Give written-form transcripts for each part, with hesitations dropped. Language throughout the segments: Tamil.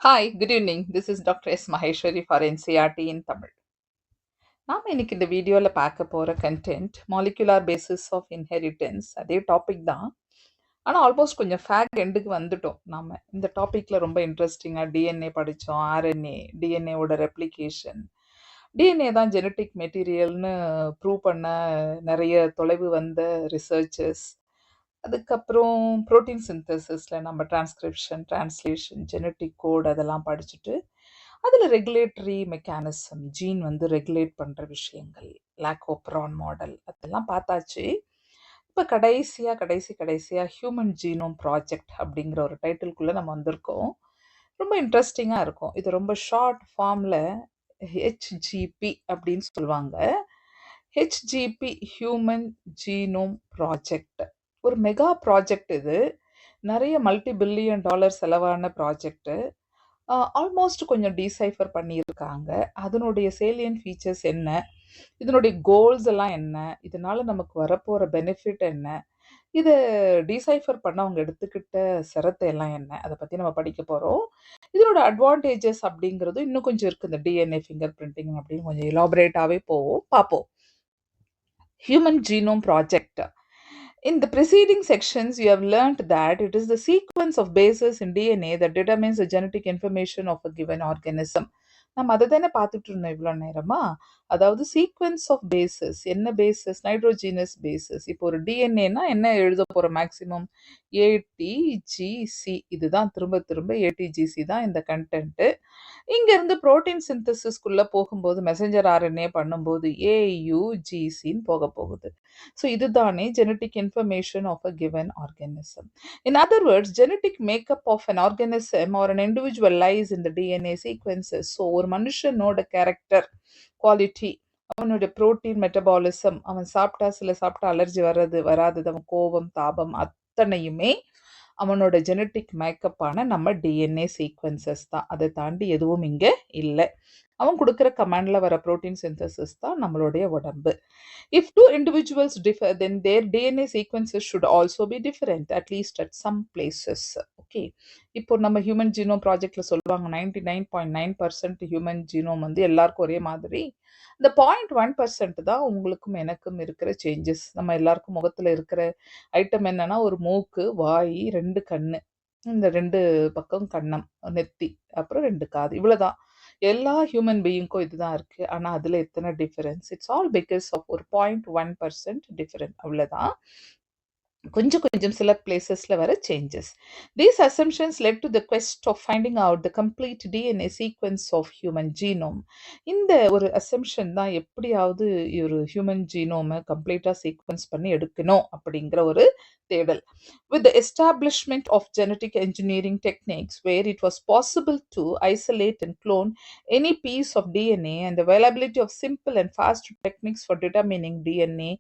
Hi, good evening. This is Dr. S. Maheshwari for NCRT in Tamil. நாம இன்னைக்கு இந்த வீடியோவில் பார்க்க போகிற content molecular basis of inheritance அதே டாபிக் தான். ஆனால் ஆல்மோஸ்ட் கொஞ்சம் ஃபேக்ட் எண்டுக்கு வந்துட்டோம். நாம் இந்த டாப்பிக்கில் ரொம்ப இன்ட்ரெஸ்டிங்காக டிஎன்ஏ படித்தோம், ஆர்என்ஏ, டிஎன்ஏவோட ரெப்ளிகேஷன், டிஎன்ஏ தான் ஜெனட்டிக் மெட்டீரியல்னு ப்ரூவ் பண்ண நிறைய தொலைவு வந்த ரிசர்ச்சர்ஸ். அதுக்கப்புறம் ப்ரோட்டீன் சிந்தசிஸில் நம்ம டிரான்ஸ்கிரிப்ஷன், டிரான்ஸ்லேஷன், ஜெனட்டிக் கோட் அதெல்லாம் படிச்சுட்டு அதில் ரெகுலேட்டரி மெக்கானிசம், ஜீன் வந்து ரெகுலேட் பண்ணுற விஷயங்கள், லாக்கோப்ரான் மாடல் அதெல்லாம் பார்த்தாச்சு. இப்போ கடைசியாக ஹியூமன் ஜீனோம் ப்ராஜெக்ட் அப்படிங்கிற ஒரு டைட்டில்குள்ளே நம்ம வந்திருக்கோம். ரொம்ப இன்ட்ரெஸ்டிங்காக இருக்கும். இது ரொம்ப ஷார்ட் ஃபார்மில் ஹெச்ஜிபி அப்படின்னு சொல்லுவாங்க. ஹெச்ஜிபி ஹியூமன் ஜீனோம் ப்ராஜெக்ட் ஒரு மெகா ப்ராஜெக்ட். இது நிறைய மல்டி பில்லியன் டாலர் செலவான ப்ராஜெக்ட். ஆல்மோஸ்ட் கொஞ்சம் டீசைஃபர் பண்ணியிருக்காங்க. அதனுடைய சேலியன் ஃபீச்சர்ஸ் என்ன, இதனுடைய கோல்ஸ் எல்லாம் என்ன, இதனால நமக்கு வரப்போகிற பெனிஃபிட் என்ன, இதை டீசைஃபர் பண்ண அவங்க எடுத்துக்கிட்ட சிரத்தை எல்லாம் என்ன, அதை பற்றி நம்ம படிக்க போகிறோம். இதனோட அட்வான்டேஜஸ் அப்படிங்கிறது இன்னும் கொஞ்சம் இருக்குது. இந்த டிஎன்ஏ ஃபிங்கர் பிரிண்டிங் அப்படின்னு கொஞ்சம் எலாபரேட்டாகவே பார்ப்போம். Human genome project. In the preceding sections, you have learnt that it is the sequence of bases in DNA that determines the genetic information of a given organism. நம்ம அதை தானே பார்த்துட்டு இருந்தோம் இவ்வளோ நேரமா. அதாவது சீக்வன்ஸ் ஆஃப் பேசஸ். என்ன பேசஸ்? Nitrogenous bases. இப்போ ஒரு டிஎன்ஏனா என்ன எழுத போகிற மேக்சிமம்? ஏடிஜிசி. இதுதான் திரும்ப திரும்ப ஏடிஜிசி தான் இந்த கண்டென்ட்டு. இங்கேருந்து ப்ரோட்டீன் சிந்தசிஸ்குள்ளே போகும்போது மெசஞ்சர் ஆர்என்ஏ பண்ணும்போது ஏயுஜிசின்னு போகுது. ஸோ இதுதானே genetic information of a given organism. In other words, genetic makeup of an organism or an individual lies in the DNA sequences. So ஒரு மனுஷனோட கேரக்டர், குவாலிட்டி, அவனுடைய ப்ரோட்டீன் மெட்டபாலிசம், அவன் சாப்பிட்டா அலர்ஜி வராதது, அவன் கோபம், தாபம் அத்தனையுமே அவனோட ஜெனட்டிக் மேக்கப்பான நம்ம டிஎன்ஏ சீக்வன்சஸ் தான். அதை தாண்டி எதுவும் இங்கே இல்லை. அவன் கொடுக்குற கமாண்டில் வர ப்ரோட்டீன் சிந்தசிஸ் தான் நம்மளுடைய உடம்பு. If two individuals differ, then their DNA sequences should also be different, at least at some places. Okay. இப்போ நம்ம ஹியூமன் ஜீனோம் ப்ராஜெக்ட்ல சொல்லுவாங்க 99.9% ஹியூமன் ஜீனோம் வந்து எல்லாருக்கும் ஒரே மாதிரி. இந்த 0.1% தான் உங்களுக்கும் எனக்கும் இருக்கிற சேஞ்சஸ். நம்ம எல்லாருக்கும் முகத்தில் இருக்கிற ஐட்டம் என்னன்னா, ஒரு மூக்கு, வாய், 2 கண்ணு, இந்த 2 பக்கம் கன்னம், நெத்தி, அப்புறம் 2 காது, இவ்வளோதான். எல்லா ஹியூமன் பீயிங்க்கும் இதுதான் இருக்கு. ஆனா அதுல எத்தனை difference? It's all because of ஒரு 0.1% டிஃபரன்ஸ், அவ்வளவுதான். கொஞ்சம் சில பிளேசஸ்ல வர changes. These assumptions led to the quest of finding out the complete DNA sequence of human genome. இந்த ஒரு அசம்ஷன் தான் எப்படியாவது ஒரு ஹியூமன் ஜீனோமை கம்ப்ளீட்டா சீக்வன்ஸ் பண்ணி எடுக்கணும் அப்படிங்கிற ஒரு தேடல். With the establishment of genetic engineering techniques where it was possible to isolate and clone any piece of DNA and the availability of simple and fast techniques for determining DNA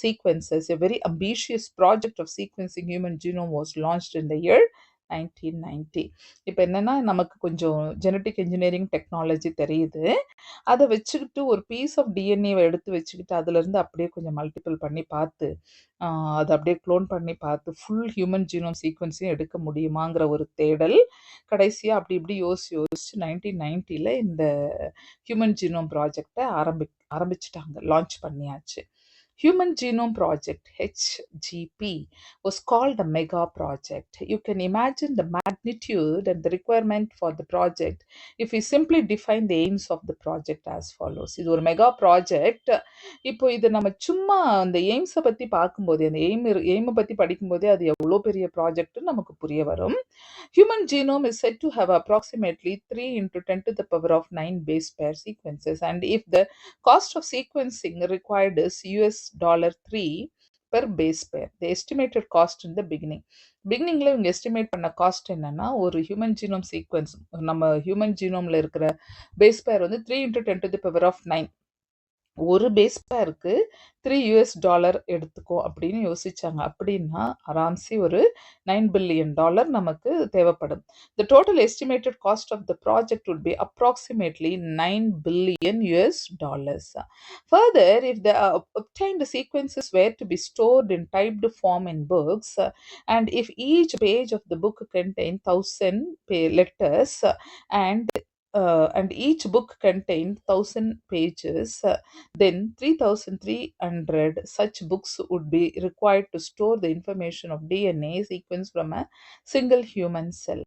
sequences, a very ambitious project of sequencing human genome was launched in the year 1990. இப்போ என்னன்னா, நமக்கு கொஞ்சம் ஜெனட்டிக் இன்ஜினியரிங் டெக்னாலஜி தெரியுது. அதை வச்சுக்கிட்டு ஒரு பீஸ் ஆஃப் டிஎன்ஏவை எடுத்து வச்சுக்கிட்டு அதுலேருந்து அப்படியே கொஞ்சம் மல்டிபிள் பண்ணி பார்த்து அதை அப்படியே க்ளோன் பண்ணி பார்த்து ஃபுல் ஹியூமன் ஜீனோம் சீக்வன்ஸையும் எடுக்க முடியுமாங்கிற ஒரு தேடல். கடைசியாக அப்படி இப்படி யோசிச்சு 1990 இந்த ஹியூமன் ஜீனோம் ப்ராஜெக்டை ஆரம்பிச்சிட்டாங்க, லான்ச் பண்ணியாச்சு. Human Genome Project, HGP, was called a mega project. You can imagine the magnitude and the requirement for the project if we simply define the aims of the project as follows. இது ஒரு மெகா ப்ராஜெக்ட். இப்போ இது நம்ம சும்மா அந்த எய்ம்ஸை பற்றி பார்க்கும்போதே, அந்த எய்மை பற்றி படிக்கும்போதே அது எவ்வளோ பெரிய ப்ராஜெக்ட்னு நமக்கு புரிய வரும். Human genome is said to have approximately 3 into 10 to the power of 9 base pair sequences, and if the cost of sequencing required is $3 per base pair. The estimated cost in the பிகினிங்ல இவங்க எஸ்டிமேட் பண்ண காஸ்ட் என்னன்னா, ஒரு ஹியூமன் ஜீனோம் சீக்வன்ஸ், நம்ம ஹியூமன் ஜீனோம்ல இருக்கிற பேஸ் பேர் வந்து 3 into 10 to the power of 9. ஒரு பேஸ் பேருக்கு $3 எடுத்துக்கோ அப்படின்னு யோசிச்சாங்க. அப்படின்னா ஆராம்சே ஒரு $9 பில்லியன் நமக்கு தேவைப்படும். The total estimated cost of the project would be approximately $9 billion. Further, if the obtained sequences were to be stored in typed form in books, and if each page of the book contained 1,000 letters, and and each book contained 1,000 pages, then 3,300 such books would be required to store the information of DNA sequence from a single human cell.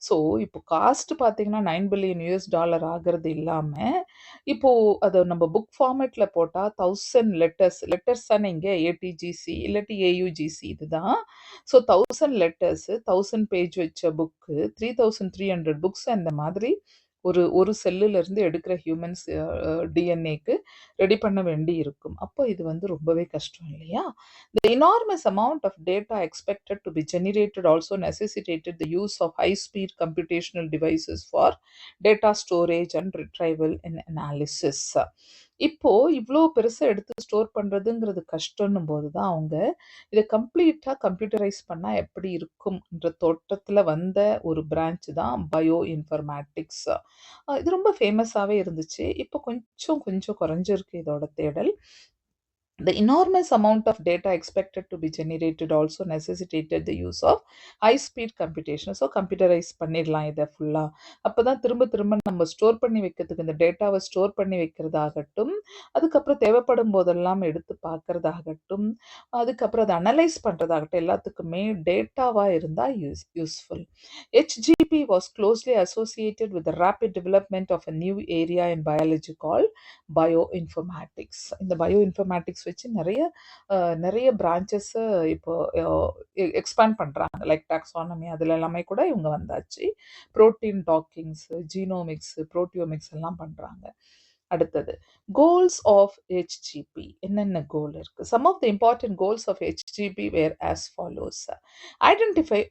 So இப்போ காஸ்ட் பார்த்தீங்கன்னா $9 பில்லியன் ஆகிறது இல்லாமல் இப்போ அதை நம்ம புக் ஃபார்மேட்ல போட்டால் 1,000 லெட்டர்ஸ் தானே இங்கே ஏடிஜிசி இல்லாட்டி ஏயுஜிசி இதுதான். ஸோ 1,000 லெட்டர்ஸ் 1,000 பேஜ் வச்ச புக்கு 3,300 புக்ஸ் அந்த மாதிரி ஒரு ஒரு செல்லுல இருந்து எடுக்கிற ஹியூமன்ஸ் டிஎன்ஏக்கு ரெடி பண்ண வேண்டி இருக்கும். அப்போ இது வந்து ரொம்பவே கஷ்டம் இல்லையா? The enormous amount of data expected to be generated also necessitated the use of high-speed computational devices for data storage and retrieval and analysis. இப்போ இவ்வளோ பெருசா எடுத்து ஸ்டோர் பண்றதுங்கிறது கஷ்டம்னும் போது தான் அவங்க இதை கம்ப்ளீட்டா கம்ப்யூட்டரைஸ் பண்ணா எப்படி இருக்கும்ன்ற தோட்டத்துல வந்த ஒரு பிரான்ச் தான் பயோ இன்ஃபர்மேட்டிக்ஸ். இது ரொம்ப ஃபேமஸாவே இருந்துச்சு. இப்போ கொஞ்சம் கொஞ்சம் குறைஞ்சிருக்கு இதோட தேடல். The enormous amount of data expected to be generated also necessitated the use of high-speed computation. So computerise பண்ணிடலாம் இதை ஃபுல்லாக. அப்போ தான் திரும்ப திரும்ப நம்ம ஸ்டோர் பண்ணி வைக்கிறதுக்கு இந்த டேட்டாவை ஸ்டோர் பண்ணி வைக்கிறதாகட்டும், அதுக்கப்புறம் தேவைப்படும் போதெல்லாம் எடுத்து பார்க்கறதாகட்டும், அதுக்கப்புறம் அதை அனலைஸ் பண்ணுறதாகட்டும், எல்லாத்துக்குமே டேட்டாவாக இருந்தால் useful. HGP was closely associated with the rapid development of a new area in biology called bioinformatics. இந்த bioinformatics வச்சு நிறைய பிரான்ச்சஸ் இப்போ எக்ஸ்பேண்ட் பண்றாங்க. லைக் டாக்ஸானமி அதுல எல்லாமே கூட இவங்க வந்தாச்சு. புரோட்டீன் டாக்கிங்ஸ், ஜீனோமிக்ஸ், புரோட்டியோமிக்ஸ் எல்லாம் பண்றாங்க. அடுத்தது கோல்ஸ் ஆஃப் ஹெச்ஜிபி. என்னென்ன கோல் இருக்கு? Some of the important goals of HGP were as follows. Identify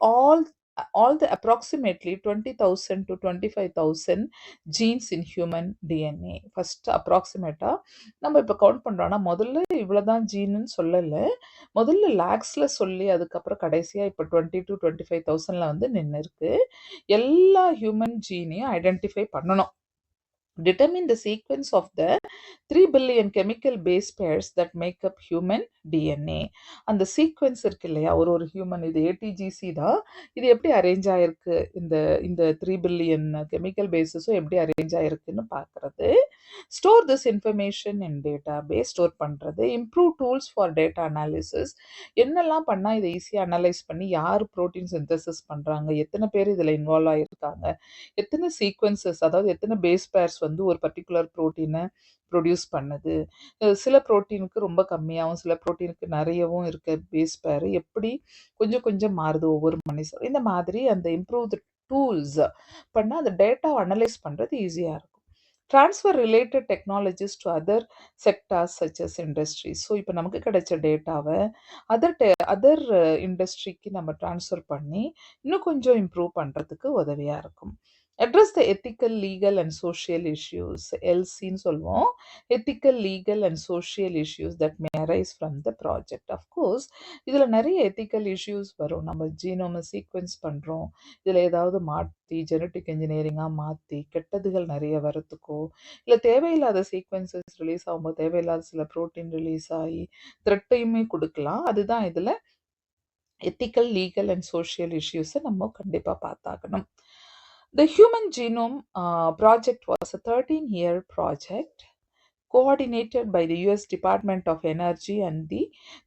all the approximately 20,000 to 25,000 genes in human DNA. First அப்ராக்சிமேட்டா நம்ம இப்போ கவுண்ட் பண்றோம்னா முதல்ல இவ்வளவுதான் ஜீன்னு சொல்லல, முதல்ல லேக்ஸ்ல சொல்லி அதுக்கப்புறம் கடைசியா இப்போ 20 to 25,000ல வந்து நின்று இருக்கு. எல்லா ஹியூமன் ஜீனையும் ஐடென்டிஃபை பண்ணணும். Determine the sequence of the 3 billion chemical base pairs that make up human DNA. அந்த சீக்வன்ஸ் இருக்கு இல்லையா, ஒரு ஹியூமன், இது ஏடிஜிசி தான், இது எப்படி அரேஞ்ச் ஆயிருக்கு, இந்த இந்த 3 பில்லியன் கெமிக்கல் பேஸஸும் எப்படி அரேஞ்ச் ஆயிருக்குன்னு பார்க்கறது. Store this information in database, store பண்ணுறது. Improve tools for data analysis. என்னெல்லாம் பண்ணால் இதை ஈஸியாக அனலைஸ் பண்ணி யார் ப்ரோட்டீன் சிந்தசிஸ் பண்ணுறாங்க, எத்தனை பேர் இதில் இன்வால்வ் ஆகிருக்காங்க, எத்தனை சீக்வன்சஸ், அதாவது எத்தனை பேஸ் பேர்ஸ் வந்து ஒரு பர்டிகுலர் ப்ரோட்டீனை ப்ரொடியூஸ் பண்ணுது. சில ப்ரோட்டீனுக்கு ரொம்ப கம்மியாகவும் சில ப்ரோட்டீனுக்கு நிறையவும் இருக்க பேஸ் பேர் எப்படி கொஞ்சம் கொஞ்சம் மாறுது ஒவ்வொரு மனுஷன். இந்த மாதிரி அந்த இம்ப்ரூவ் த டூல்ஸ் பண்ணால் அந்த டேட்டாவை அனலைஸ் பண்ணுறது ஈஸியாக இருக்கும். Transfer related technologies to other sectors such as industries. So இப்போ நமக்கு கிடைச்ச டேட்டாவை அதர் இண்டஸ்ட்ரிக்கு நம்ம ட்ரான்ஸ்ஃபர் பண்ணி இன்னும் கொஞ்சம் இம்ப்ரூவ் பண்ணுறதுக்கு உதவியாக இருக்கும். Address the ethical, legal and social issues. LCன்னு சொல்லுவோம். Ethical, legal and social issues that may arise from the project. Of course, இதில் நிறைய ethical issues வரும். நம்ம ஜீனோமை சீக்வென்ஸ் பண்ணுறோம், இதில் ஏதாவது மாற்றி ஜெனட்டிக் இன்ஜினியரிங்காக மாற்றி கெட்டதுகள் நிறைய வரத்துக்கோ, இல்லை தேவையில்லாத சீக்வென்சஸ் ரிலீஸ் ஆகும்போது தேவையில்லாத சில ப்ரோட்டீன் ரிலீஸ் ஆகி த்ரெட்டையுமே கொடுக்கலாம். அதுதான் இதில் எத்திக்கல், லீகல் அண்ட் சோஷியல் இஷ்யூஸை நம்ம கண்டிப்பாக பார்த்தாகணும். The Human Genome Project was a 13-year project coordinated by the US Department of Energy and the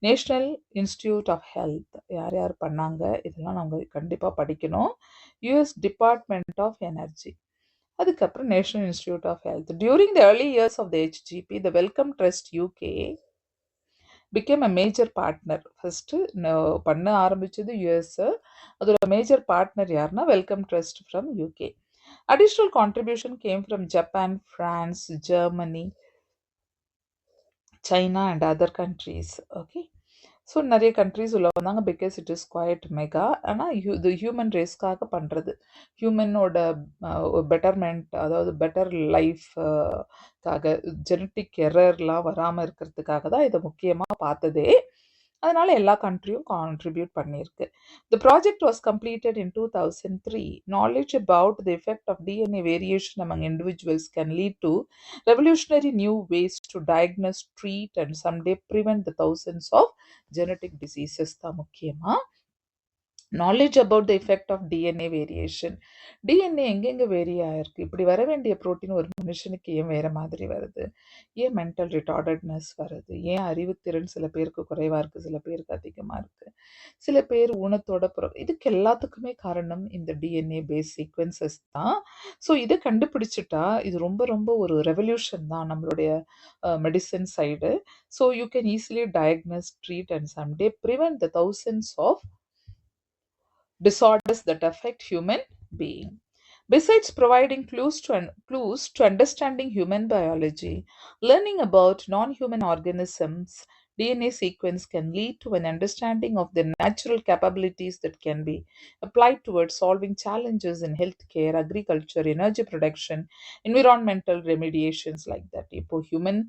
National Institute of Health. யார் யார் பண்ணாங்க இதெல்லாம் நம்ம கண்டிப்பாக படிக்கணும். US Department of Energy, அதுக்கப்புறம் National Institute of Health. During the early years of the HGP, the Wellcome Trust UK became a major partner. First பண்ண ஆரம்பிச்சது யூஎஸ், அதோட மேஜர் பார்ட்னர் யாருன்னா Welcome Trust from UK. Additional contribution came from Japan, France, Germany, China and other countries. Okay, so நெறைய கண்ட்ரீஸ் உள்ள வந்தாங்க. Because it is quite mega. ஆனா இது ஹியூமன் ரேஸ்க்காக பண்றது. ஹியூமனோட பெட்டர்மென்ட், அதாவது பெட்டர் லைஃப் க்காக, ஜெனடிக் எரர்லாம் வராம இருக்கிறதுக்காக தான் இத முக்கியமா பார்த்ததே. அதனால எல்லா கண்ட்ரியும் கான்ட்ரிபியூட் பண்ணியிருக்கு. The project was completed in 2003. Knowledge about the effect of DNA variation among individuals can lead to revolutionary new ways to diagnose, treat, and someday prevent the thousands of genetic diseases தான் முக்கியமா. Knowledge about the effect of DNA variation. DNA எங்கெங்கே வேரி ஆயிருக்கு? இப்படி வர வேண்டிய புரோட்டீன் ஒரு மனுஷனுக்கு ஏன் வேறு மாதிரி வருது? ஏன் மென்டல் ரிட்டார்டட்னஸ் வருது? ஏன் அறிவுத்திறன் சில பேருக்கு குறைவாக இருக்குது, சில பேருக்கு அதிகமாக இருக்குது, சில பேர் ஊனத்தோட இதுக்கு எல்லாத்துக்குமே காரணம் இந்த டிஎன்ஏ பேஸ் சீக்வன்சஸ் தான். ஸோ இதை கண்டுபிடிச்சிட்டா இது ரொம்ப ரொம்ப ஒரு ரெவல்யூஷன் தான் நம்மளுடைய medicine side. So you can easily diagnose, treat and someday prevent the thousands of disorders that affect human being. Besides providing clues to understanding human biology, learning about non-human organisms DNA sequence can lead to an understanding of their natural capabilities that can be applied towards solving challenges in healthcare, agriculture, energy production, environmental remediations like that. இப்போ human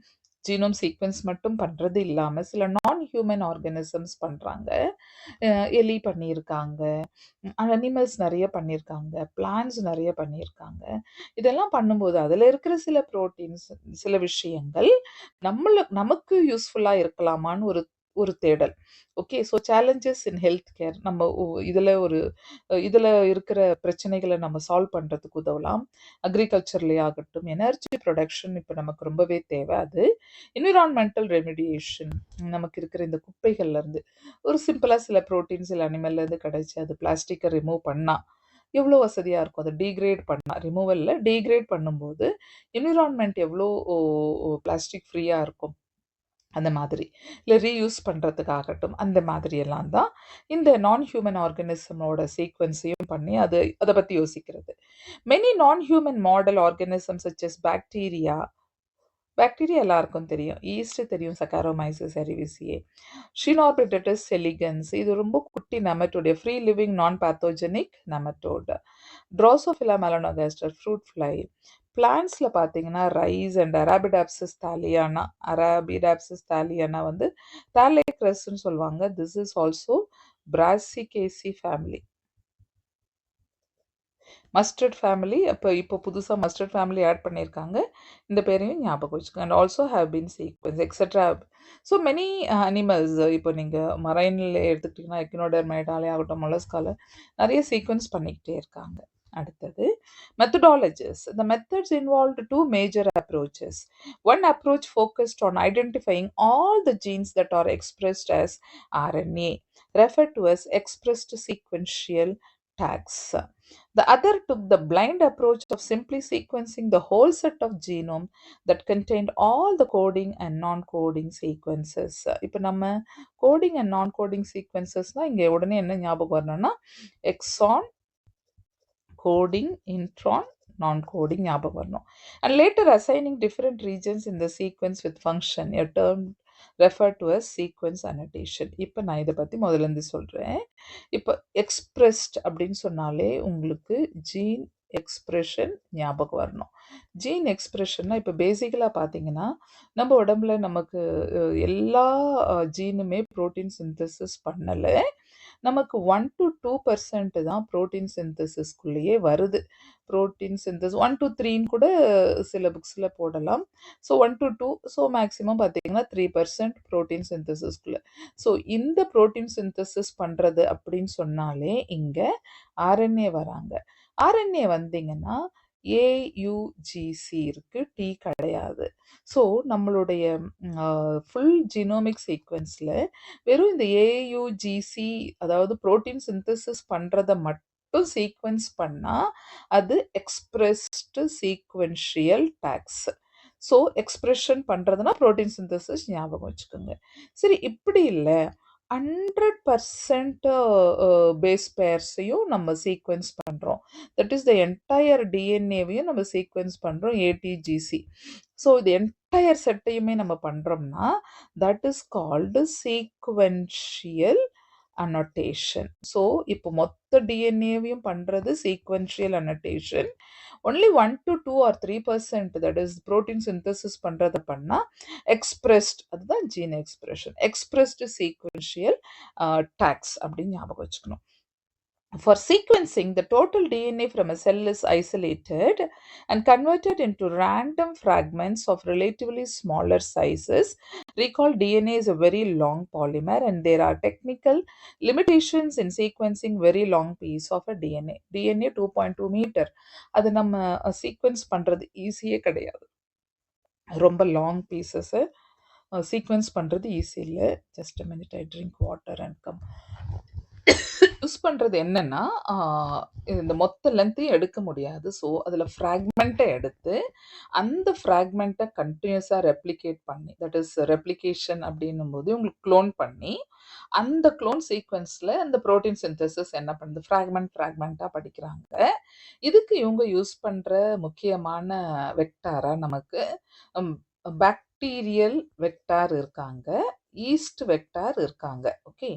genome sequence மட்டும் பண்றது இல்லாம சில நான் ஹியூமன் ஆர்கனிசம்ஸ் பண்றாங்க. எலி பண்ணியிருக்காங்க, அனிமல்ஸ் நிறைய பண்ணியிருக்காங்க, பிளான்ட்ஸ் நிறைய பண்ணியிருக்காங்க. இதெல்லாம் பண்ணும்போது அதில் இருக்கிற சில புரோட்டீன்ஸ், சில விஷயங்கள் நமக்கு யூஸ்ஃபுல்லாக இருக்கலாமான்னு ஒரு ஒரு தேடல். ஓகே, ஸோ சேலஞ்சஸ் இன் ஹெல்த் கேர், நம்ம இதில் இருக்கிற பிரச்சனைகளை நம்ம சால்வ் பண்ணுறதுக்கு உதவலாம். அக்ரிகல்ச்சர்லேயே ஆகட்டும், எனர்ஜி ப்ரொடக்ஷன் இப்போ நமக்கு ரொம்பவே தேவை. அது என்விரான்மெண்டல் ரெமிடியேஷன், நமக்கு இருக்கிற இந்த குப்பைகள்லேருந்து ஒரு சிம்பிளாக சில ப்ரோட்டீன்ஸ் சில அனிமல்லேருந்து கிடைச்சி அது பிளாஸ்டிக்கை ரிமூவ் பண்ணால் எவ்வளோ வசதியாக இருக்கும். அதை டீக்ரேட் பண்ணால், ரிமூவலில் டீக்ரேட் பண்ணும்போது என்விரான்மெண்ட் எவ்வளோ பிளாஸ்டிக் ஃப்ரீயாக இருக்கும். அந்த மாதிரி இல்லை ரீயூஸ் பண்ணுறதுக்காகட்டும், அந்த மாதிரியெல்லாம் தான் இந்த நான் ஹியூமன் ஆர்கனிசமோட சீக்வன்ஸையும் பண்ணி அதை பற்றி யோசிக்கிறது. மெனி நான் human model organism such S bacteria எல்லாருக்கும் தெரியும். ஈஸ்ட் தெரியும், சக்காரோமைசஸ் செரிவிசியே, ஷினோபிடெட்டஸ் எலிகன்ஸ், இது ரொம்ப குட்டி nematode, free living non pathogenic nematode. Drosophila melanogaster, fruit fly. பிளான்ட்ஸில் பார்த்தீங்கன்னா ரைஸ் அண்ட் அரபிடாப்சிஸ் தாலியானா வந்து தாலேக்ரஸ்ன்னு சொல்லுவாங்க. This is also Brassicaceae family. Mustard family, இப்போ புதுசாக மஸ்டர்ட் ஃபேமிலி ஆட் பண்ணியிருக்காங்க. இந்த பேரையும் ஞாபகம் வச்சுக்கோங்க. And also have been sequence etcetera. So many animals, இப்போ நீங்கள் மரைனில் எடுத்துக்கிட்டிங்கன்னா எக்கினோடர்மைடாலே ஆகட்டும், மொலஸ்கால நிறைய சீக்வன்ஸ் பண்ணிக்கிட்டே இருக்காங்க. அடுத்தது methodologies. The methods involved two major approaches. One approach focused on identifying all the genes that are expressed as RNA, referred to as expressed sequential tags. The other took the blind approach of simply sequencing the whole set of genome that contained all the coding and non-coding sequences. இப்போ நம்ம coding and non-coding sequencesனா இங்கே உடனே என்ன ஞாபகம் வரணும்னா எக்ஸான், கோடிங், இன்ட்ரான், non-coding ஞாபகம் வரணும். And later assigning different regions in the sequence with function, a term referred to as sequence annotation. இப்போ நான் இதை பற்றி முதல்ல இருந்து சொல்கிறேன். இப்போ எக்ஸ்பிரஸ்ட் அப்படின்னு சொன்னாலே உங்களுக்கு ஜீன் எக்ஸ்பிரஷன் ஞாபகம் வரணும். ஜீன் எக்ஸ்பிரஷன்னா இப்போ பேசிக்கலாக பார்த்தீங்கன்னா நம்ம உடம்புல நமக்கு எல்லா ஜீனுமே ப்ரோட்டீன் சிந்தசிஸ் பண்ணலை. நமக்கு 1 to 2% தான் ப்ரோட்டீன் சிந்தசிஸ்குள்ளேயே வருது. ப்ரோட்டீன் சிந்தசிஸ் 1 to 3ன்னு கூட சில புக்ஸில் போடலாம். ஸோ 1 to 2, ஸோ மேக்ஸிமம் பார்த்தீங்கன்னா 3% ப்ரோட்டீன் சிந்தசிஸ்குள்ளே. ஸோ இந்த ப்ரோட்டீன் சிந்தசிஸ் பண்ணுறது அப்படின்னு சொன்னாலே இங்கே ஆர்என்ஏ வராங்க. ஆர்என்ஏ வந்தீங்கன்னா ஏயுஜிசி இருக்குது, டி கிடையாது. ஸோ நம்மளுடைய ஃபுல் ஜீனோமிக் சீக்வன்ஸில் வெறும் இந்த ஏயுஜிசி, அதாவது ப்ரோட்டீன் சிந்தசிஸ் பண்ணுறதை மட்டும் சீக்வன்ஸ் பண்ணால் அது expressed sequential tags. So expression பண்ணுறதுனா ப்ரோட்டீன் சிந்தசிஸ் ஞாபகம் வச்சுக்கோங்க. சரி, இப்படி இல்லை, 100% பேஸ் பேர்ஸையும் நம்ம சீக்வென்ஸ் பண்றோம். தட் இஸ் த என்டையர் டிஎன்ஏவையும் நம்ம சீக்வென்ஸ் பண்றோம் ஏடிஜிசி. ஸோ இது என்டையர் செட்டையுமே நம்ம பண்றோம்னா, that is called sequential annotation. So இப்போ மொத்த டிஎன்ஏவையும் பண்றது sequential annotation. Only 1 to 2 or 3% that is protein synthesis பண்றத பண்ணா எக்ஸ்பிரஸ்ட், அதுதான் gene expression. Expressed sequential tags அப்படின்னு ஞாபகம் வச்சுக்கணும். For sequencing, the total DNA from a cell is isolated and converted into random fragments of relatively smaller sizes. Recall, DNA is a very long polymer and there are technical limitations in sequencing very long piece of a DNA. DNA 2.2 meter. அது நம்ம சீக்வென்ஸ் பண்றது ஈஸியே கிடையாது. ரொம்ப லாங் பீசஸை சீக்வென்ஸ் பண்ணுறது ஈஸி இல்லை. Just a minute, I drink water and come. Use பண்ணுறது என்னன்னா, இந்த மொத்த லென்த்தையும் எடுக்க முடியாது. ஸோ அதில் ஃப்ராக்மெண்ட்டை எடுத்து அந்த ஃப்ராக்மெண்ட்டை கண்டினியூஸாக ரெப்ளிகேட் பண்ணி, தட் இஸ் ரெப்ளிகேஷன் அப்படின்னும் போது உங்களுக்கு க்ளோன் பண்ணி அந்த க்ளோன் சீக்வென்ஸில் அந்த ப்ரோட்டீன் சிந்தசிஸ் என்ன பண்ணுது, ஃப்ராக்மெண்ட்டாக படிக்கிறாங்க. இதுக்கு இவங்க யூஸ் பண்ணுற முக்கியமான வெக்டாராக நமக்கு பாக்டீரியல் வெக்டார் இருக்காங்க, ஈஸ்ட் வெக்டார் இருக்காங்க. Okay,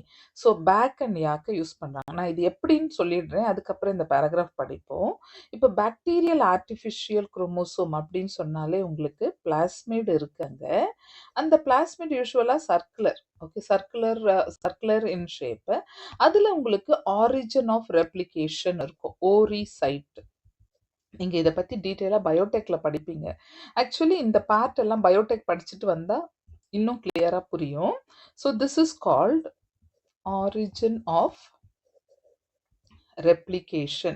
so BAC and YAC use பண்ணுறாங்க. நான் இது எப்படின்னு சொல்லிடுறேன், அதுக்கப்புறம் இந்த பேராகிராஃப் படிப்போம். இப்போ பாக்டீரியல் ஆர்டிஃபிஷியல் குரோமோசோம் அப்படின்னு சொன்னாலே உங்களுக்கு பிளாஸ்மிட் இருக்குங்க. அந்த பிளாஸ்மிட் யூஸ்வலாக circular, okay, circular in shape. அதில் உங்களுக்கு ஆரிஜின் ஆஃப் ரெப்ளிகேஷன் இருக்கும், ஓரி சைட். நீங்கள் இதை பற்றி டீட்டெயிலாக பயோடெக்கில் படிப்பீங்க. ஆக்சுவலி இந்த பார்ட் எல்லாம் பயோடெக் படிச்சுட்டு வந்தால் இன்னும் கிளியராக புரியும். So this is called origin of replication.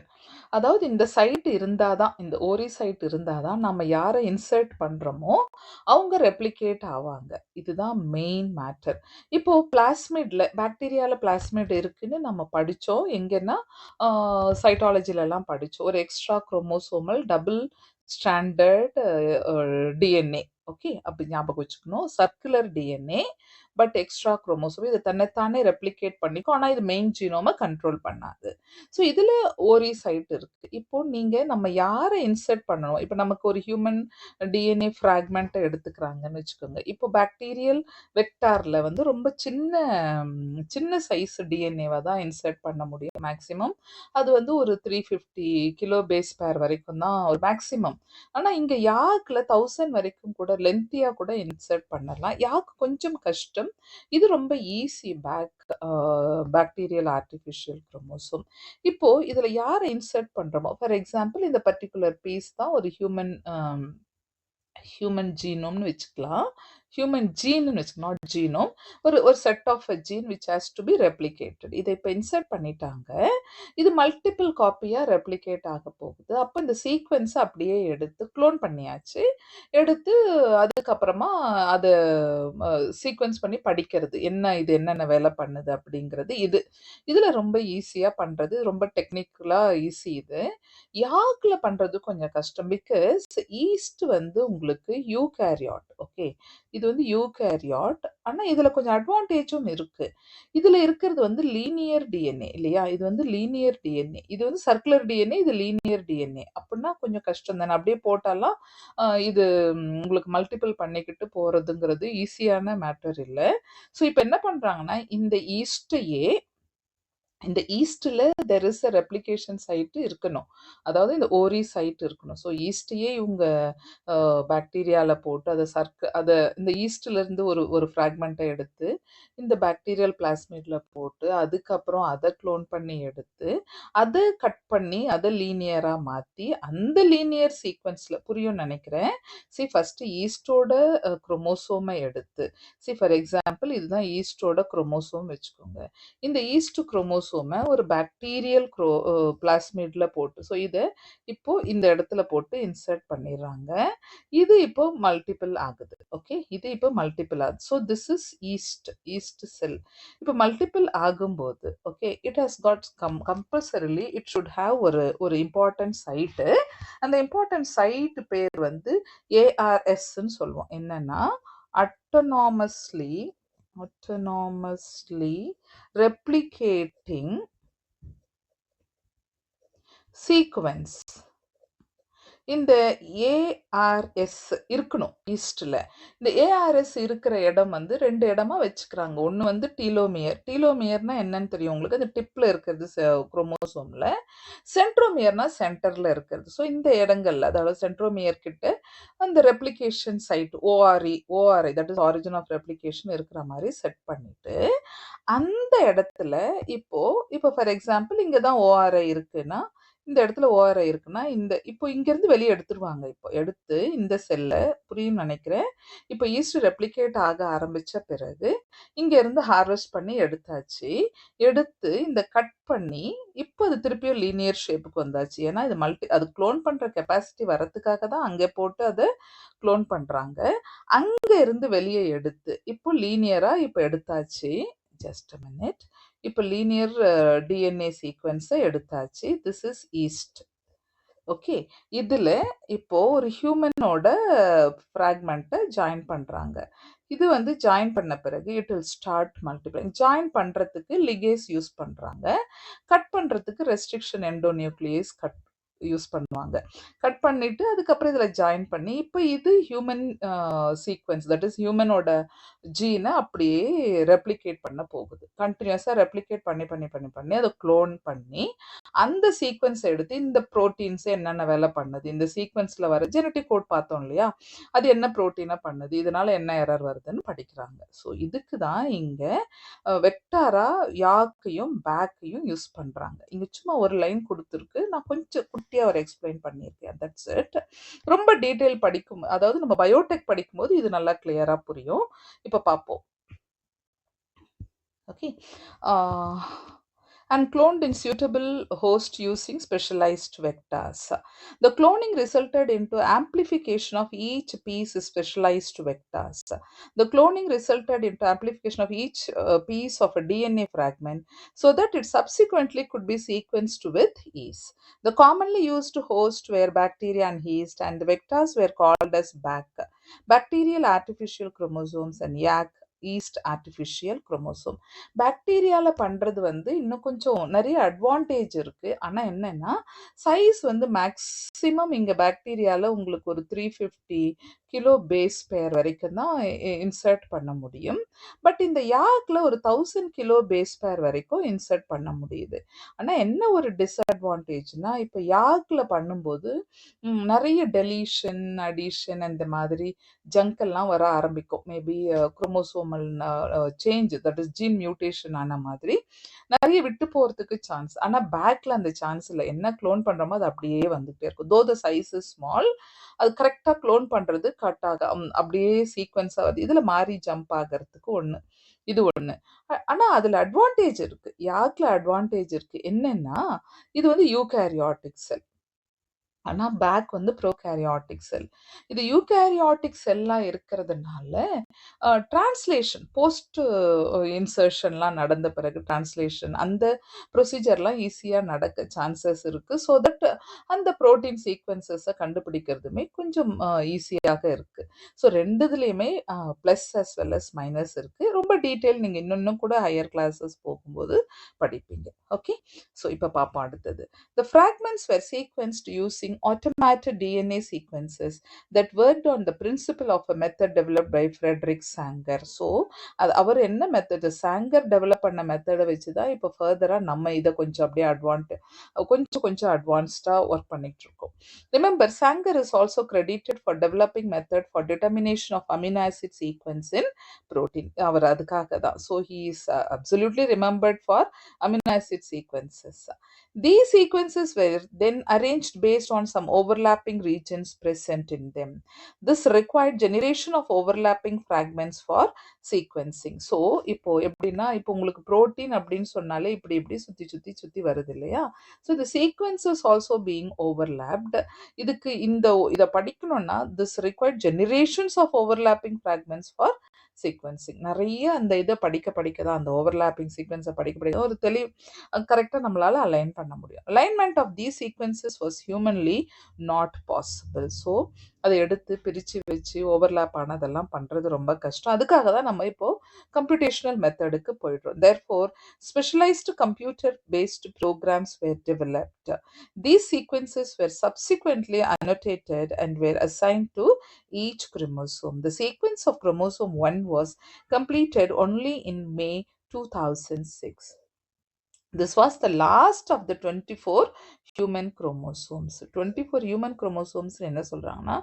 அதாவது இந்த சைட் இருந்தாதான், இந்த ஓரி சைட் இருந்தாதான் நம்ம யாரை இன்சர்ட் பண்றோமோ அவங்க ரெப்ளிகேட் ஆவாங்க. இதுதான் மெயின் மேட்டர். இப்போ பிளாஸ்மிட்ல, பாக்டீரியால பிளாஸ்மிட் இருக்குன்னு நம்ம படிச்சோம். எங்கன்னா சைட்டாலஜில எல்லாம் படிச்சோம். ஒரு extra chromosomal double standard DNA. Okay, அப்படி ஞாபகம் வச்சுக்கணும். Circular DNA but extra chromosome இது தன்னைத்தானே ரெப்ளிகேட் பண்ணிக்கும். ஆனால் இது மெயின் ஜீனோமை கண்ட்ரோல் பண்ணாது. ஸோ இதில் ஓரி சைட் இருக்கு. இப்போ நீங்கள் நம்ம யாரை இன்சர்ட் பண்ணணும், இப்போ நமக்கு ஒரு ஹியூமன் டிஎன்ஏ ஃப்ராக்மெண்ட்டை எடுத்துக்கிறாங்கன்னு வச்சுக்கோங்க. இப்போ பாக்டீரியல் வெக்டாரில் வந்து ரொம்ப சின்ன சைஸ் டிஎன்ஏவை தான் இன்சர்ட் பண்ண முடியும் மேக்ஸிமம். அது வந்து ஒரு 350 கிலோ பேஸ் பேர் வரைக்கும் தான் ஒரு மேக்ஸிமம். ஆனால் இங்கே யாக்கில் 1000 வரைக்கும் கூட லென்த்தியாக கூட இன்சர்ட் பண்ணலாம். யாக்கு கொஞ்சம் கஷ்டம். இது ரொம்ப ஈஸி. Bacterial artificial chromosome. இப்போ இதுல யாரை இன்சர்ட் பண்றோமோ, ஃபார் எக்ஸாம்பிள் இந்த பர்டிகுலர் பீஸ் தான் ஒரு ஹியூமன் ஜீனோம்னு வச்சுக்கலாம். ஹியூமன் ஜீன்னு வச்சுக்கலாம், நாட் ஜீனோம். ஒரு set of a gene which has to be replicated. இதை இப்போ இன்சர்ட் பண்ணிட்டாங்க. இது மல்டிபிள் காப்பியாக ரெப்ளிகேட் ஆக போகுது. அப்போ இந்த சீக்வென்ஸை அப்படியே எடுத்து க்ளோன் பண்ணியாச்சு. எடுத்து அதுக்கப்புறமா அதை சீக்வென்ஸ் பண்ணி படிக்கிறது, என்ன இது என்னென்ன வேலை பண்ணுது அப்படிங்கிறது. இதில் ரொம்ப ஈஸியாக பண்ணுறது, ரொம்ப டெக்னிக்கலாக ஈஸி. இது யாக்கில் பண்ணுறது கொஞ்சம் கஷ்டம். பிகாஸ் ஈஸ்ட் வந்து உங்களுக்கு யூகேரியாட். ஓகே, இது வந்து யூகேரியாட். ஆனால் இதில் கொஞ்சம் அட்வான்டேஜும் இருக்குது. இதில் இருக்கிறது வந்து லீனியர் டிஎன்ஏ இல்லையா, இது வந்து லீனியர் டிஎன்ஏ. இது வந்து சர்க்குலர் டிஎன்ஏ, இது லீனியர் டிஎன்ஏ. அப்படின்னா கொஞ்சம் கஷ்டம் தானே. அப்படியே போட்டாலாம் இது உங்களுக்கு மல்டிபிள் பண்ணிக்கிட்டு போகிறதுங்கிறது ஈஸியான மேட்டர் இல்லை. ஸோ இப்போ என்ன பண்ணுறாங்கன்னா, இந்த ஈஸ்டில் there is a replication site இருக்கணும். அதாவது இந்த ஓரி சைட் இருக்கணும். ஸோ ஈஸ்டையே இவங்க பாக்டீரியாவில் போட்டு அதை இந்த ஈஸ்டிலேருந்து ஒரு ஃப்ராக்மெண்ட்டை எடுத்து இந்த பாக்டீரியல் பிளாஸ்மிடில் போட்டு அதுக்கப்புறம் அதை க்ளோன் பண்ணி எடுத்து அதை கட் பண்ணி அதை லீனியராக மாற்றி அந்த லீனியர் சீக்வன்ஸில் புரியும் நினைக்கிறேன். ஃபஸ்ட்டு ஈஸ்டோட குரோமோசோமை எடுத்து ஃபார் எக்ஸாம்பிள் இதுதான் ஈஸ்டோட குரோமோசோம் வச்சுக்கோங்க. இந்த ஈஸ்ட் குரோமோசோமை ஒரு பாக்டீரியல் பிளாஸ்மிட்ல போட்டு, ஸோ இதை இப்போ இந்த இடத்துல போட்டு இன்சர்ட் பண்ணிடுறாங்க. இது இப்போ மல்டிபிள் ஆகுது. ஓகே, இது இப்போ மல்டிபிள் ஆகுது. ஸோ திஸ் இஸ் ஈஸ்ட் செல். இப்போ மல்டிபிள் ஆகும்போது okay, it has got compulsorily it should have ஒரு இம்பார்ட்டன்ட் சைட்டு. அந்த இம்பார்ட்டன்ட் சைட்டு பேர் வந்து ஏஆர்எஸ்ன்னு சொல்லுவோம். என்னன்னா அட்டானமஸ்லி autonomously replicating sequence. இந்த ஏஆர்எஸ் இருக்கணும் ஈஸ்ட்ல. இந்த ஏஆர்எஸ் இருக்கிற இடம் வந்து 2 இடமா வச்சுக்கிறாங்க. ஒண்ணு வந்து டீலோமியர். டீலோமியர்னா என்னன்னு தெரியும் உங்களுக்கு? அந்த டிப்ல இருக்கிறது குரோமோசோம்ல. சென்ட்ரோமியர்னா சென்டர்ல இருக்கிறது. ஸோ இந்த இடங்கள்ல, அதாவது சென்ட்ரோமியர் கிட்ட அந்த replication site ORI that is origin of replication இருக்கிற மாதிரி செட் பண்ணிட்டு, அந்த இடத்துல இப்போ இப்போ ஃபார் எக்ஸாம்பிள் இங்க தான் ஓஆர்ஐ இருக்குன்னா, இந்த இடத்துல ஓஆர்ஐ இருக்குன்னா, இப்போ இங்கேருந்து வெளியே எடுத்துருவாங்க. இப்போ எடுத்து இந்த செல்ல புரியும்னு நினைக்கிறேன். இப்போ ஈஸ்ட் ரெப்ளிகேட் ஆக ஆரம்பிச்ச பிறகு, இங்க இருந்து ஹார்வெஸ்ட் பண்ணி எடுத்தாச்சு. எடுத்து இந்த கட் பண்ணி, இப்போ அது திருப்பியும் லீனியர் ஷேப்புக்கு வந்தாச்சு. ஏன்னா இது அது குளோன் பண்ற கெப்பாசிட்டி வரதுக்காக தான் அங்க போட்டு அதை குளோன் பண்றாங்க. அங்க இருந்து வெளியே எடுத்து, இப்போ லீனியரா இப்போ எடுத்தாச்சு. Just a minute. இப்போ லீனியர் டிஎன்ஏ சீக்வன்ஸை எடுத்தாச்சு. This is yeast. ஓகே. இதுல இப்போ ஒரு ஹியூமனோட ஃப்ராக்மெண்ட்டை ஜாயின் பண்றாங்க. இது வந்து ஜாயின் பண்ண பிறகு it will start multiplying. Join பண்றதுக்கு லிகேஸ் யூஸ் பண்றாங்க. கட் பண்றதுக்கு ரெஸ்ட்ரிக்ஷன் எண்டோநியூக்ளியேஸ் யூஸ் பண்ணுவாங்க. கட் பண்ணிட்டு அதுக்கப்புறம் இதில் ஜாயின் பண்ணி இப்போ இது ஹியூமன் சீக்வன்ஸ் தட் இஸ் ஹியூமனோட ஜீனை அப்படியே ரெப்ளிகேட் பண்ண போகுது. கண்டினியூஸாக ரெப்ளிகேட் பண்ணி பண்ணி பண்ணி பண்ணி அதை க்ளோன் பண்ணி அந்த சீக்வன்ஸ் எடுத்து இந்த ப்ரோட்டீன்ஸ் என்னென்ன வேலை பண்ணுது, இந்த சீக்வன்ஸில் வர ஜெனட்டிக் கோட் பார்த்தோம் இல்லையா, அது என்ன ப்ரோட்டீனாக பண்ணுது, இதனால என்ன எரர் வருதுன்னு படிக்கிறாங்க. ஸோ இதுக்கு தான் இங்கே வெக்டாரா யாக்கையும் பேக்கையும் யூஸ் பண்ணுறாங்க. இங்கே சும்மா ஒரு லைன் கொடுத்துருக்கு, நான் கொஞ்சம் குட்டியாக ஒரு எக்ஸ்பிளைன் பண்ணியிருக்கேன். That's it. ரொம்ப டீட்டெயில் படிக்கும், அதாவது நம்ம பயோடெக் படிக்கும்போது இது நல்லா கிளியராக புரியும். இப்போ பார்ப்போம். Okay. And cloned in suitable host using specialized vectors. The cloning resulted into amplification of each piece specialized vectors. The cloning resulted into amplification of each piece of a DNA fragment so that it subsequently could be sequenced with ease. The commonly used host were bacteria and yeast, and the vectors were called as bacterial artificial chromosomes and yeast artificial chromosome. பாக்டீரியாவில் பண்ணுறது வந்து இன்னும் கொஞ்சம் நிறைய அட்வான்டேஜ் இருக்குது. ஆனால் என்னென்னா சைஸ் வந்து மேக்ஸிமம் இங்கே பாக்டீரியாவில் உங்களுக்கு ஒரு 350 கிலோ பேஸ் பேர் வரைக்கும் தான் இன்சர்ட் பண்ண முடியும். பட் இந்த யாக்கில் ஒரு 1000 கிலோ பேஸ் பேர் வரைக்கும் இன்சர்ட் பண்ண முடியுது. ஆனால் என்ன ஒரு டிஸ்அட்வான்டேஜ்னா, இப்போ யாக்கில் பண்ணும்போது நிறைய டெலீஷன் அடிஷன் அந்த மாதிரி ஜங்கெல்லாம் வர ஆரம்பிக்கும். Maybe chromosomal change that is gene mutation ஆன மாதிரி நிறைய விட்டு போகிறதுக்கு சான்ஸ். ஆனால் பேக்கில் அந்த சான்ஸ் இல்லை. என்ன க்ளோன் பண்ணுறோமோ அது அப்படியே வந்துகிட்டே இருக்கும். தோ த சைஸ் இஸ் ஸ்மால், அது கரெக்டாக க்ளோன் பண்ணுறது கரெக்டாக அப்படியே சீக்வன்ஸ் ஆகுது. இதில் மாறி ஜம்ப் ஆகிறதுக்கு ஒன்று, இது ஒன்று. ஆனால் அதில் அட்வான்டேஜ் இருக்குது. யாக்கில் அட்வான்டேஜ் இருக்குது. என்னென்னா இது வந்து யூகேரியாட்டிக் செல், ஆனால் பேக் வந்து ப்ரோகேரியாட்டிக் செல். இது யூகேரியாட்டிக் செல்லாம் இருக்கிறதுனால டிரான்ஸ்லேஷன் போஸ்ட் இன்சர்ஷன்லாம் நடந்த பிறகு டிரான்ஸ்லேஷன் அந்த ப்ரொசீஜர்லாம் ஈஸியாக நடக்க சான்சஸ் இருக்குது. ஸோ தட் அந்த ப்ரோட்டீன் சீக்வன்சஸை கண்டுபிடிக்கிறதுமே கொஞ்சம் ஈஸியாக இருக்குது. ஸோ ரெண்டுதுலேயுமே plus as well as minus இருக்குது. ரொம்ப டீட்டெயில் நீங்கள் இன்னும் கூட ஹையர் கிளாஸஸ் போகும்போது படிப்பீங்க. ஓகே. ஸோ இப்போ பார்ப்போம் அடுத்தது. The fragments were sequenced using automated DNA sequences that worked on the principle of a method developed by Frederick Sanger. So அவர் என்ன மெத்தட் சாங்கர் டெவலப் பண்ண மெத்தடை வச்சு தான் இப்போ ஃபர்தராக நம்ம இதை கொஞ்சம் அப்படியே கொஞ்சம் அட்வான்ஸ்டாக ஒர்க் பண்ணிட்டு இருக்கோம். Remember, சாங்கர் is also credited for developing method for determination of amino acid sequence in protein. அவர் அதுக்காக தான். So he is absolutely remembered for amino acid sequences. These sequences were then arranged based on some overlapping regions present in them. This required generation of overlapping fragments for sequencing. So இப்போ எப்படின்னா, இப்போ உங்களுக்கு புரோட்டீன் அப்படின்னு சொன்னாலே இப்படி சுத்தி வருது இல்லையா? So the sequences also being overlapped. இதுக்கு இதை படிக்கணும்னா this required generations of overlapping fragments for sequencing. நிறைய அந்த இதை படிக்க தான், அந்த ஓவர்லாப்பிங் சீக்வன்ஸை படிக்க ஒரு கரெக்டாக நம்மளால அலைன் பண்ண முடியும். Alignment of these sequences was humanly not possible. So அத எடுத்து பிரிச்சு வச்சு ஓவர்லேப் ஆனதெல்லாம் பண்றது ரொம்ப கஷ்டம். அதுக்காக தான் நம்ம இப்போ கம்ப்யூட்டேஷனல் மெத்தடுக்கு போயிடுறோம். Therefore, specialized computer-based programs were developed. These sequences were subsequently annotated and were assigned to each chromosome. The sequence of chromosome 1 was completed only in May 2006. This was the last of the 24 human chromosomes. 24 human chromosomes என்ன சொல்றாங்கன்னா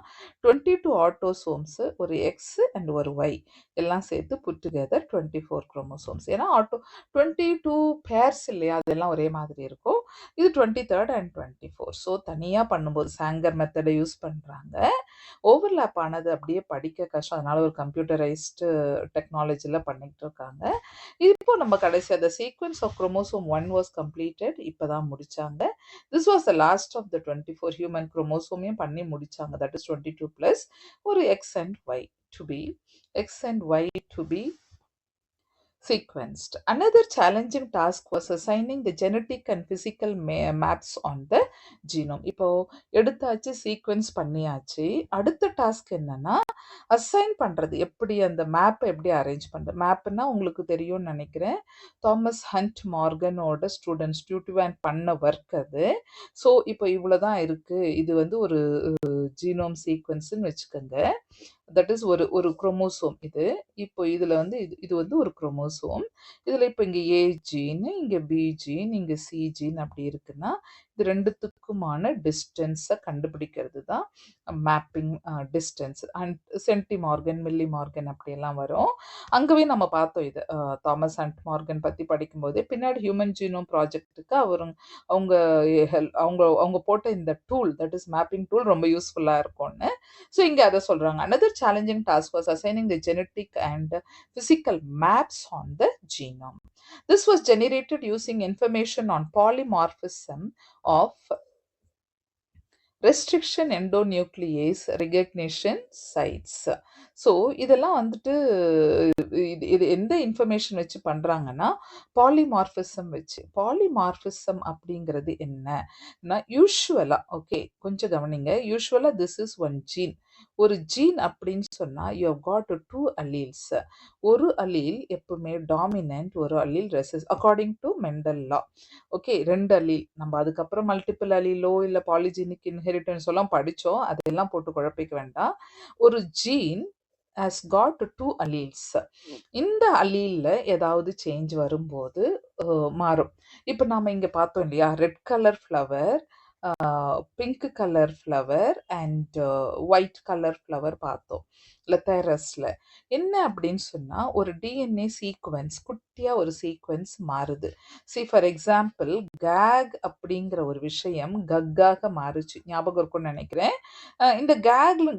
22 ஆட்டோசோம்ஸ், ஒரு எக்ஸ் அண்ட் ஒரு ஒய் எல்லாம் சேர்த்து புட் டுகெதர் 24 chromosomes. ஏன்னா 22 பேர்ஸ் இல்லையா, அதெல்லாம் ஒரே மாதிரி இருக்கும். இது 23rd அண்ட் 24. ஸோ தனியாக பண்ணும்போது சாங்கர் மெத்தடை யூஸ் பண்ணுறாங்க. ஓவர்லேப் ஆனது அப்படியே படிக்க கஷ்டம், அதனால ஒரு கம்ப்யூட்டரைஸ்டு டெக்னாலஜியில் பண்ணிக்கிட்டு இருக்காங்க. இப்போ நம்ம கடைசி அந்த sequence of chromosome 1 was completed, இப்பதான் முடிச்சாங்க. This was the last of the 24 human குரோமோசோமையும் பண்ணி முடிச்சாங்க. தட் இஸ் 22 பிளஸ் ஒரு X and Y to be sequenced. Another challenging task was assigning the genetic and physical maps on the genome. இப்போ எடுத்தாச்சு, சீக்வென்ஸ் பண்ணியாச்சு. அடுத்த டாஸ்க் என்னன்னா அசைன் பண்றது. எப்படி அந்த மேப்பை எப்படி அரேஞ்ச் பண்றது. மேப்னா உங்களுக்கு தெரியும்னு நினைக்கிறேன். தாமஸ் ஹண்ட் மார்கனோட ஸ்டூடெண்ட்ஸ் டியூட்டிவேன் பண்ண ஒர்க் அது. ஸோ இப்போ இவ்வளோதான் இருக்கு. இது வந்து ஒரு ஜீனோம் சீக்வென்ஸ்ன்னு வச்சுக்கோங்க. தட் இஸ் ஒரு குரோமோசோம் இது. இப்போ இதுல வந்து இது வந்து ஒரு குரோமோசோம். இதுல இப்போ இங்க ஏ ஜீன், இங்க பி ஜீன், இங்க சி ஜீன் அப்படி இருக்குன்னா இது ரெண்டுத்துக்குமான டிஸ்டன்ஸை கண்டுபிடிக்கிறது தான் mapping distance. And centi Morgan, milli Morgan அப்படியெல்லாம் வரும். அங்கவே நம்ம பார்த்தோம் இது தாமஸ் அண்ட் மார்கன் பத்தி படிக்கும்போதே. பின்னாடி ஹியூமன் ஜீனோம் ப்ராஜெக்ட்டுக்கு அவங்க அவங்க போட்ட இந்த tool, that is mapping tool ரொம்ப யூஸ்ஃபுல்லா இருக்கும்னு. ஸோ இங்க அதை சொல்றாங்க. Another challenging task was assigning the genetic and physical maps on the genome. This was generated using information on polymorphism of restriction endonuclease recognition sites. So இதெல்லாம் வந்துட்டு இது எந்த இன்ஃபர்மேஷன் வச்சு பண்ணுறாங்கன்னா பாலிமார்பிசம் வச்சு. பாலிமார்பிசம் அப்படிங்கிறது என்னன்னா யூஸ்வலாக, ஓகே கொஞ்சம் கவனிங்க, யூஸ்வலாக திஸ் இஸ் ஒன் ஜீன். ஒரு ஜீன் அப்படின்னு சொன்னால் யூ ஹவ் காட் 2 அல்லீல்ஸ். ஒரு அல்லீல் எப்பவுமே டாமினன்ட், ஒரு allele recessive according to Mendel law. Okay 2 allele. நம்ம அதுக்கப்புறம் மல்டிபிள் அல்லீலோ இல்லை பாலிஜெனிக் இன்ஹெரிட்டன்ஸ் எல்லாம் படித்தோம், அதெல்லாம் போட்டு குழப்பிக்க வேண்டாம். ஒரு ஜீன் has got 2 alleles. இந்த அல்லீல்ல ஏதாவது சேஞ்ச் வரும்போது மாறும். இப்போ நாம இங்க பார்த்தோம் இல்லையா, red colour flower, pink colour flower and white colour flower பார்த்தோம் லெத்தரஸ்ல. என்ன அப்படின்னு சொன்னா ஒரு டிஎன்ஏ சீக்வன்ஸ், குட்டியா ஒரு சீக்வன்ஸ் மாறுது. சி ஃபார் எக்ஸாம்பிள் கேக் அப்படிங்கிற ஒரு விஷயம் கக்காக மாறுச்சு, ஞாபகம் இருக்கும்னு நினைக்கிறேன். இந்த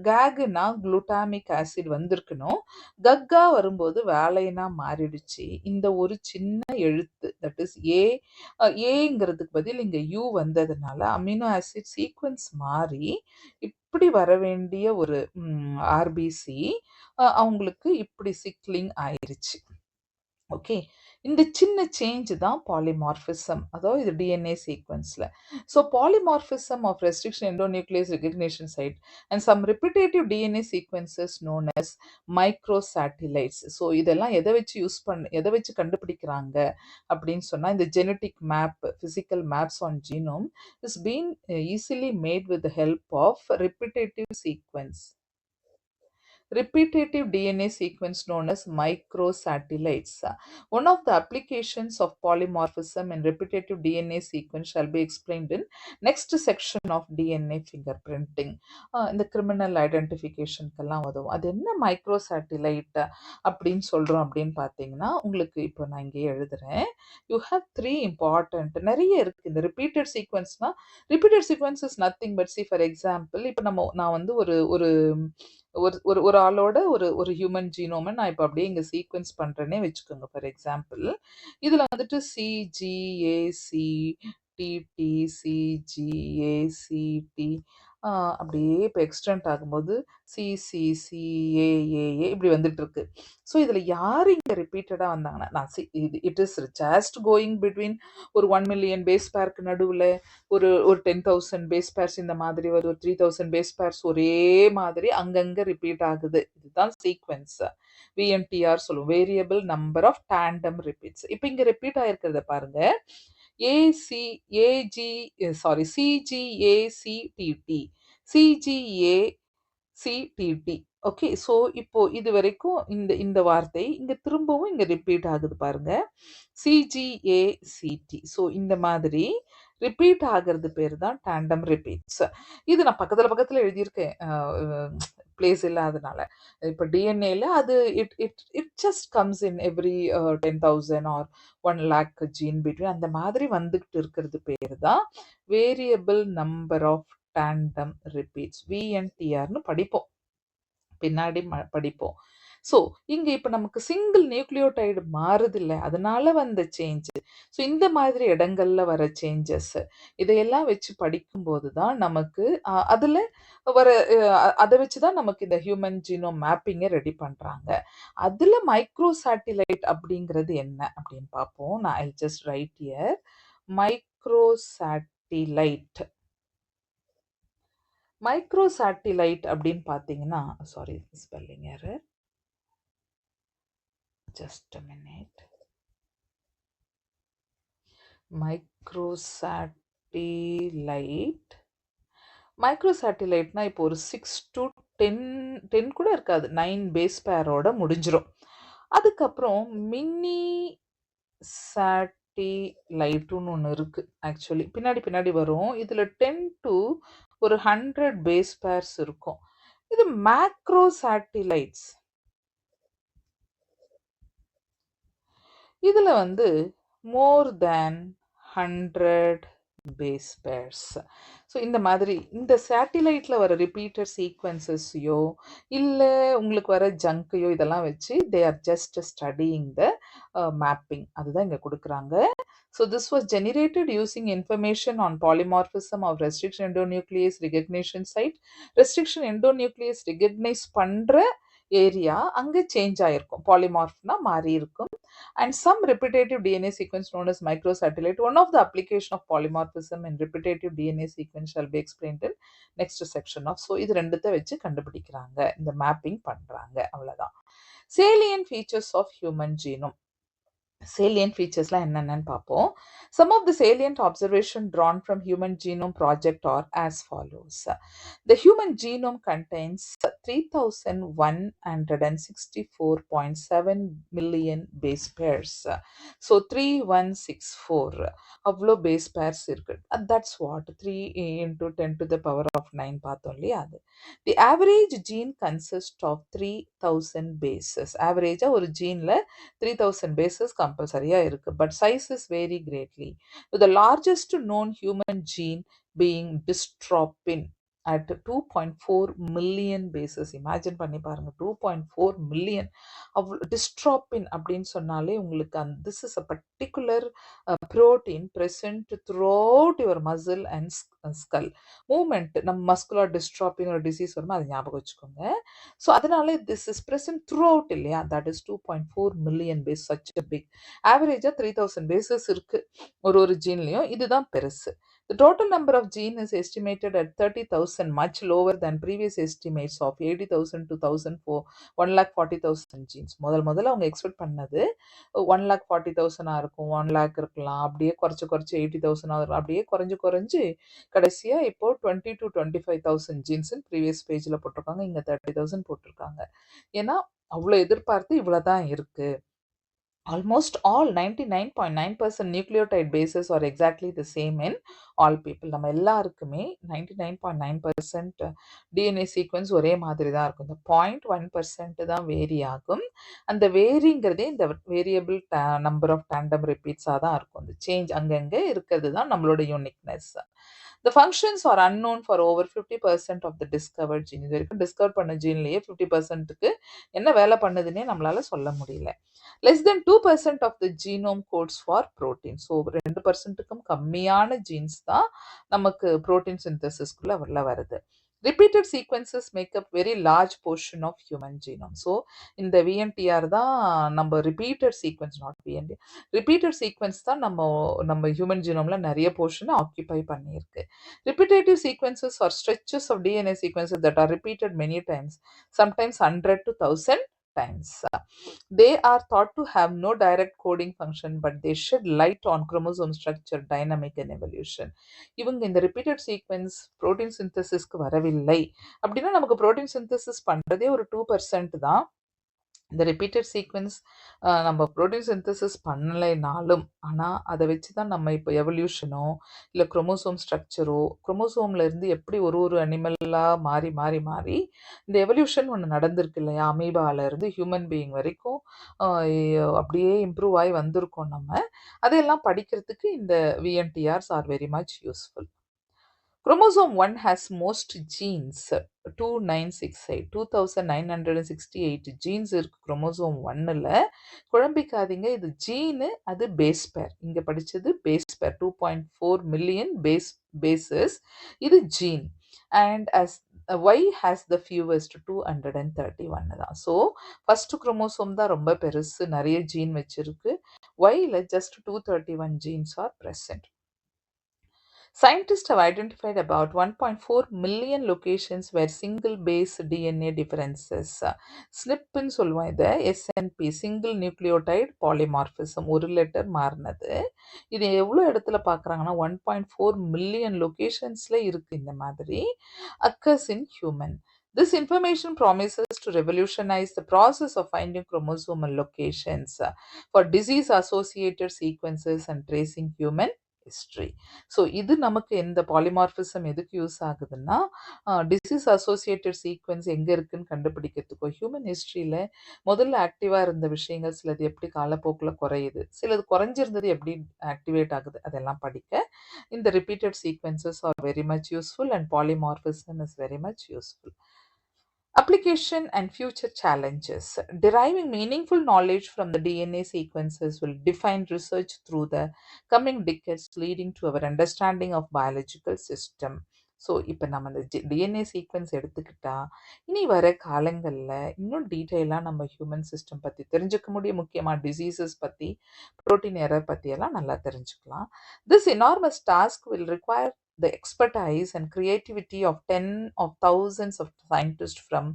கேகுனா குளுட்டாமிக் ஆசிட் வந்திருக்கணும், கக்கா வரும்போது வேலைனா மாறிடுச்சு. இந்த ஒரு சின்ன எழுத்து தட் இஸ் ஏங்கிறதுக்கு பதில் இங்க யூ வந்ததுனால அமினோ ஆசிட் சீக்வன்ஸ் மாறி இப்படி வர வேண்டிய ஒரு ஆர்பிசி அவங்களுக்கு இப்படி சிக்லிங் ஆயிருச்சு. ஓகே, இந்த சின்ன சேஞ்ச் தான் பாலிமார்பிசம், அதாவது இது டிஎன்ஏ சீக்வன்ஸ்ல. So polymorphism of restriction endonuclease recognition site and some repetitive DNA sequences known as microsatellites. So இதெல்லாம் எதை வச்சு கண்டுபிடிக்கிறாங்க அப்படின்னு சொன்னா இந்த genetic map, physical maps on genome is been easily made with help of repetitive DNA sequence known as microsatellites. One of the applications of polymorphism in repetitive DNA sequence shall be explained in next section of DNA fingerprinting. இந்த கிரிமினல் ஐடென்டிஃபிகேஷனுக்கெல்லாம் உதவும். அது என்ன மைக்ரோசாட்டிலைட் அப்படின்னு சொல்கிறோம் அப்படின்னு பார்த்தீங்கன்னா, உங்களுக்கு இப்போ நான் இங்கே எழுதுகிறேன். யூ ஹேவ் 3 இம்பார்ட்டன்ட், நிறைய இருக்குது. இந்த repeated sequence is nothing but see for example, இப்போ நான் வந்து ஒரு ஒரு ஒரு ஆளோட ஒரு ஹியூமன் ஜீனோமை நான் இப்போ அப்படியே இங்கே சீக்வென்ஸ் பண்ணுறேன்னே வச்சுக்கோங்க. ஃபார் எக்ஸாம்பிள் இதில் வந்துட்டு சிஜிஏசி டிடி சிஜிஏசிடி அப்படியே இப்போ எக்ஸ்டெண்ட் ஆகும்போது CCCAAA இப்படி வந்துட்டு இருக்கு. ஸோ இதில் யார் இங்கே ரிப்பீட்டடாக வந்தாங்கன்னா நான் it is just going between ஒரு 1 மில்லியன் பேஸ் பேருக்கு நடுவில் ஒரு 10,000 பேஸ் பேர்ஸ் இந்த மாதிரி ஒரு 3,000 பேஸ் பேர்ஸ் ஒரே மாதிரி அங்கங்கே ரிப்பீட் ஆகுது. இதுதான் சீக்வென்ஸ். VNTR சொல்லுவோம், variable number of tandem repeats. இப்போ இங்கே ரிப்பீட் ஆயிருக்கிறத பாருங்க. CGACTT CGACTT. ஓகே, ஸோ இப்போ இது வரைக்கும் இந்த இந்த வார்த்தை இங்க திரும்பவும் இங்க ரிப்பீட் ஆகுது பாருங்க. CGACT. ஸோ இந்த மாதிரி ரிப்பீட் ஆகிறது பேர் தான் டேண்டம் ரிப்பீட்ஸ். இது நான் பக்கத்துல பக்கத்துல எழுதியிருக்கேன், பிளேஸ் இல்லாதனால. இப்போ டிஎன்ஏல அது it it it just comes in every 10,000 or 1 lakh gene between அந்த மாதிரி வந்துகிட்டு இருக்கிறது பேர் தான் variable number of tandem repeats. VNTRன்னு படிப்போம், பின்னாடி படிப்போம். ஸோ இங்க இப்ப நமக்கு சிங்கிள் நியூக்ளியோடைடு மாறுது இல்லை, அதனால வந்த சேஞ்ச். ஸோ இந்த மாதிரி இடங்கள்ல வர சேஞ்சஸ் இதையெல்லாம் வச்சு படிக்கும்போது தான் நமக்கு அதுல வர அதை வச்சு தான் நமக்கு இந்த ஹியூமன் ஜீனோம் மேப்பிங்கை ரெடி பண்றாங்க. அதுல மைக்ரோ சேட்டிலைட் அப்படிங்கிறது என்ன அப்படின்னு பார்ப்போம். நான் I just write here micro satellite. Micro satellite அப்படின்னு பார்த்தீங்கன்னா, sorry spelling error, just a minute. Micro satellite, micro சேட்டிலைட்னா இப்போ ஒரு 6 to 10 கூட இருக்காது, 9 பேஸ் பேரோட முடிஞ்சிடும். அதுக்கப்புறம் மினி சேட்டிலைட்டுன்னு ஒன்று இருக்கு. ஆக்சுவலி பின்னாடி வரும். இதுல 10 to ஒரு 100 பேஸ் பேர்ஸ் இருக்கும். இது மேக்ரோ சேட்டிலைட்ஸ். இதுல வந்து மோர் தேன் 100 பேஸ் பேர்ஸ். ஸோ இந்த மாதிரி இந்த சேட்டிலைட்ல வர ரிப்பீட்டட் சீக்வன்சஸையோ இல்லை உங்களுக்கு வர ஜங்கையோ இதெல்லாம் வச்சு they are just studying the mapping, அதுதான் இங்கே கொடுக்குறாங்க. So this was generated using information on polymorphism of restriction endonuclease recognition site. Restriction endonuclease recognize பண்ற ஏரியா அங்கே சேஞ்ச் ஆயிருக்கும், பாலிமார்ஃப்னா மாறி இருக்கும். And some repetitive DNA sequence known as microsatellite. One of the application of polymorphism in repetitive DNA sequence shall be explained in next section of. So இது ரெண்டுத்தை வச்சு கண்டுபிடிக்கிறாங்க, இந்த மேப்பிங் பண்றாங்க, அவ்வளவுதான். Salient features of human genome. Salient featuresலாம் என்னென்னு பார்ப்போம். Some of the salient observation drawn from Human Genome Project are as follows. The human genome contains 3,164.7 million base pairs. So 3164 அவ்வளோ base pairs இருக்கு. That's what 3 into 10 to the power of 9 பார்த்தோம் இல்லையா அது. The average gene consists of 3,000 bases. Average ஒரு ஜீன்ல 3,000 bases கம்பல்சரியா இருக்கு. But sizes vary greatly, with the largest known human gene being dystrophin at 2.4 million bases. Imagine பண்ணி பாருங்க, 2.4 million. dystrophin அப்படின்னு சொன்னாலே உங்களுக்கு this is a particular protein present throughout your muscle and skull movement. நம்ம மஸ்குலர் டிஸ்ட்ராபின் ஒரு டிசீஸ் வருமா, அது ஞாபகம் வச்சுக்கோங்க. ஸோ அதனால திஸ் இஸ் present throughout இல்லையா, that is 2.4 million base. such a big ஆவரேஜா 3,000 பேசஸ் இருக்கு ஒரு ஜீன்லயும், இதுதான் பெருசு. The total number of gene is estimated at 30,000, much lower than previous estimates of 80,000 to 1,40,000 genes. முதல்ல அவங்க எக்ஸ்பெக்ட் பண்ணது 1,40,000 இருக்கும், 1 lakh இருக்கலாம், அப்படியே குறைச்சு 80,000 அப்படியே குறைஞ்சு கடைசியா இப்போ 20 to 25,000 ஜீன்ஸ் ப்ரீவியஸ் பேஜ்ல போட்டிருக்காங்க, இங்க 30,000 போட்டிருக்காங்க. ஏன்னா அவ்வளோ எதிர்பார்த்து இவ்வளவுதான் இருக்கு. Almost all 99.9% nucleotide bases are exactly the same in all people. நம்ம எல்லாருக்குமே 99.9% DNA சீக்வன்ஸ் ஒரே மாதிரி தான் இருக்கும். இந்த 0.1% தான் வேரி ஆகும். அந்த வேரிங்கிறதே இந்த வேரியபிள் நம்பர் ஆஃப் டேண்டம் ரிப்பீட்ஸாக தான் இருக்கும். அந்த சேஞ்ச் அங்கங்கே இருக்கிறது தான் நம்மளோட uniqueness. The functions are unknown for over 50% of the discovered gene. இது வரைக்கும் டிஸ்கவர் பண்ண ஜீன்லயே 50%க்கு என்ன வேலை பண்ணுதுன்னே நம்மளால சொல்ல முடியல. Less than 2% of the genome codes for protein. So 2%க்கும் கம்மியான ஜீன்ஸ் தான் நமக்கு புரோட்டீன் சிந்தசிஸ்குள்ள உள்ள வருது. Repeated sequences make up very large portion of human genome. So இந்த VNTR தான் நம்ம repeated sequence, not VNTR. repeated sequence தான் நம்ம human genomeல நிறைய portion ஆக்குபை பண்ணியிருக்கு. Repetitive sequences are stretches of DNA sequences that are repeated many times, sometimes 100 to 1000 times. They are thought to have no direct coding function, but they shed light on chromosome structure, dynamic and evolution. இவங்க இந்த repeated sequence protein synthesisக்கு வரவில்லை அப்படின்னா நமக்கு protein synthesis பண்றதே ஒரு 2% தான். இந்த ரிப்பீட்டட் சீக்வென்ஸ் நம்ம புரோட்டீன் சிந்தசிஸ் பண்ணலைனாலும், ஆனால் அதை வச்சு தான் நம்ம இப்போ எவல்யூஷனோ இல்லை குரோமோசோம் ஸ்ட்ரக்சரோ, குரோமோசோம்ல இருந்து எப்படி ஒரு ஒரு அனிமலாக மாறி மாறி மாறி இந்த எவல்யூஷன் ஒன்று நடந்திருக்கு இல்லையா, அமீபால இருந்து ஹியூமன் பீயிங் வரைக்கும் அப்படியே இம்ப்ரூவ் ஆகி வந்திருக்கோம் நம்ம. அதையெல்லாம் படிக்கிறதுக்கு இந்த VNTRs are very much useful. Chromosome 1 has most genes, 2968 genes இருக்கு குரோமோசோம் 1ல. குழம்பிக்காதீங்க, இது ஜீனு, அது பேஸ் பேர். இங்க படிச்சது பேஸ் பேர் 2.4 மில்லியன் பேசஸ். இது gene. And as Y has the fewest 231 தான். ஸோ ஃபர்ஸ்ட் குரோமோசோம் தான் ரொம்ப பெருசு, நிறைய ஜீன் வச்சிருக்கு. Yல just 231 genes are present. Scientists have identified about 1.4 million locations where single base DNA differences, SNP ன்னு சொல்லுவோம் இதை, SNP, single nucleotide polymorphism, ஒரு லெட்டர் மாறினது. இது எவ்வளோ இடத்துல பார்க்குறாங்கன்னா 1.4 மில்லியன் லொகேஷன்ஸில் இருக்குது இந்த மாதிரி, occurs in human. This information promises to revolutionize the process of finding chromosomal locations for disease-associated sequences and tracing human history. So இது நமக்கு இந்த பாலிமார்பிசம் எதுக்கு யூஸ் ஆகுதுன்னா, டிசீஸ் அசோசியேட்டட் சீக்வன்ஸ் எங்கே இருக்குன்னு கண்டுபிடிக்கிறதுக்கோ, ஹியூமன் ஹிஸ்ட்ரியில் முதல்ல ஆக்டிவாக இருந்த விஷயங்கள் சிலது எப்படி காலப்போக்கில் குறையுது, சிலது குறைஞ்சிருந்தது எப்படி ஆக்டிவேட் ஆகுது, அதெல்லாம் படிக்க இந்த repeated sequences are very much useful and polymorphism is very much useful. Application and future challenges. Deriving meaningful knowledge from the DNA sequences will define research through the coming decades, leading to our understanding of biological system. So இப்போ நம்ம இந்த டிஎன்ஏ சீக்வன்ஸ் எடுத்துக்கிட்டா இனி வர காலங்களில் இன்னும் டீட்டெயிலாக நம்ம ஹியூமன் சிஸ்டம் பற்றி தெரிஞ்சுக்க முடியும். முக்கியமாக டிசீசஸ் பற்றி, ப்ரோட்டீன் எரர் பற்றியெல்லாம் நல்லா தெரிஞ்சுக்கலாம். This enormous task will require the expertise and creativity of tens of thousands of scientists from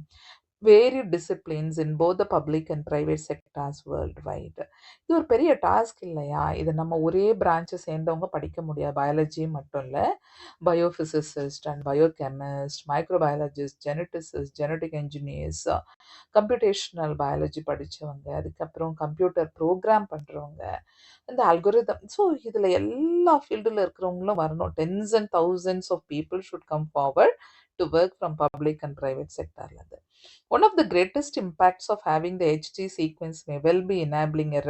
varied disciplines in both the public and private sectors worldwide. இது ஒரு பெரிய டாஸ்க் இல்லையா? இதை நம்ம ஒரே பிரான்ச்சை சேர்ந்தவங்க படிக்க முடியாது. பயாலஜி மட்டும் இல்லை, biophysicist and biochemist, microbiologist, geneticist, genetic engineers, computational biology படித்தவங்க, அதுக்கப்புறம் கம்ப்யூட்டர் ப்ரோக்ராம் பண்ணுறவங்க, இந்த அல்கோரிதம். ஸோ இதில் எல்லா ஃபீல்டில் இருக்கிறவங்களும் வரணும். Tens and thousands of people should come forward to work from public and private sector. One of the greatest impacts of having the HT sequence may well be enabling a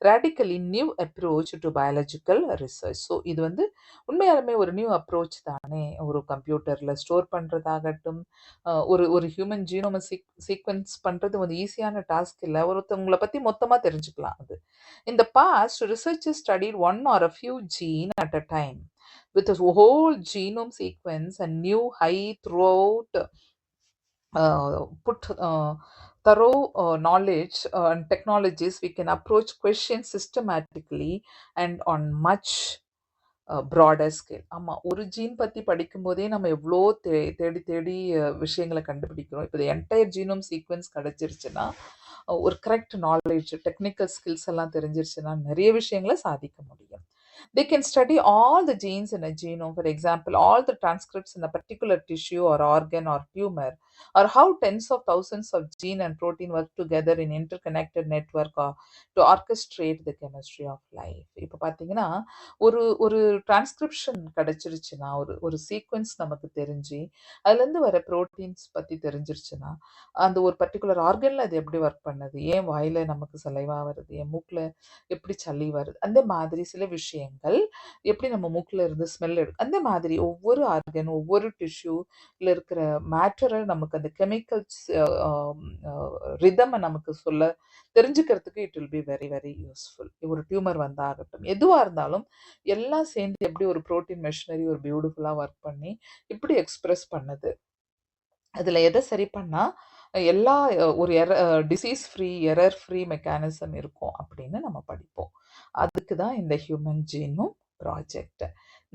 radically new approach to biological research. So இது உண்மையாலுமே ஒரு நியூ அப்ரோச் தானே. ஒரு கம்ப்யூட்டரில் ஸ்டோர் பண்ணுறதாகட்டும், ஒரு ஹியூமன் ஜீனோமை சீக்வன்ஸ் பண்ணுறது ஈஸியான டாஸ்க் இல்லை. ஒருத்தவங்களை பற்றி மொத்தமாக தெரிஞ்சுக்கலாம். அது in the past, researchers studied one or a few genes at a time with a whole genome sequence and knew high throughout thorough knowledge and technologies. We can approach questions systematically and on much broader scale. ஆமாம், ஒரு ஜீன் பற்றி படிக்கும்போதே நம்ம எவ்வளோ தேடி தேடி விஷயங்களை கண்டுபிடிக்கிறோம். இப்போ என்டையர் ஜீனோம் சீக்வன்ஸ் கிடச்சிருச்சுன்னா, ஒரு கரெக்ட் நாலேஜ், டெக்னிக்கல் ஸ்கில்ஸ் எல்லாம் தெரிஞ்சிருச்சுன்னா நிறைய விஷயங்களை சாதிக்க முடியும். They can study all the genes in a genome, for example, all the transcripts in a particular tissue or organ or tumor, or how tens of thousands of gene and protein work together in interconnected network to orchestrate the chemistry of life. இப்போ பார்த்தீங்கன்னா ஒரு டிரான்ஸ்கிரிப்ஷன் கிடைச்சிருச்சுன்னா, ஒரு சீக்வன்ஸ் நமக்கு தெரிஞ்சு அதுலேருந்து வர ப்ரோட்டீன்ஸ் பற்றி தெரிஞ்சிருச்சுன்னா, அந்த ஒரு பர்டிகுலர் ஆர்கனில் அது எப்படி ஒர்க் பண்ணுது, ஏன் வாயில் நமக்கு சலைவா வருது, என் மூக்கில் எப்படி சளி வருது, அந்த மாதிரி சில விஷயங்கள் விஷயங்கள், எப்படி நம்ம மூக்குல இருந்து ஸ்மெல் அந்த மாதிரி ஒவ்வொரு ஆர்கன், ஒவ்வொரு டிஷ்யூல இருக்கிற மேட்டர நமக்கு அந்த கெமிக்கல்ஸ் ரிதம நமக்கு தெரிஞ்சுக்கிறதுக்கு it will be very, very useful. ஒரு டியூமர் வந்தாகட்டும், எதுவா இருந்தாலும் எல்லாம் சேர்ந்து எப்படி ஒரு புரோட்டீன் மெஷினரி ஒரு பியூட்டிஃபுல்லா ஒர்க் பண்ணி, இப்படி எக்ஸ்பிரஸ் பண்ணுது. அதுல எத சரி பண்ணா, எல்லா ஒரு disease free, error free mechanism இருக்கும் அப்படின்னு நம்ம படிப்போம். அதுக்கு தான் இந்த ஹியூமன் ஜீனோம் ப்ராஜெக்ட்.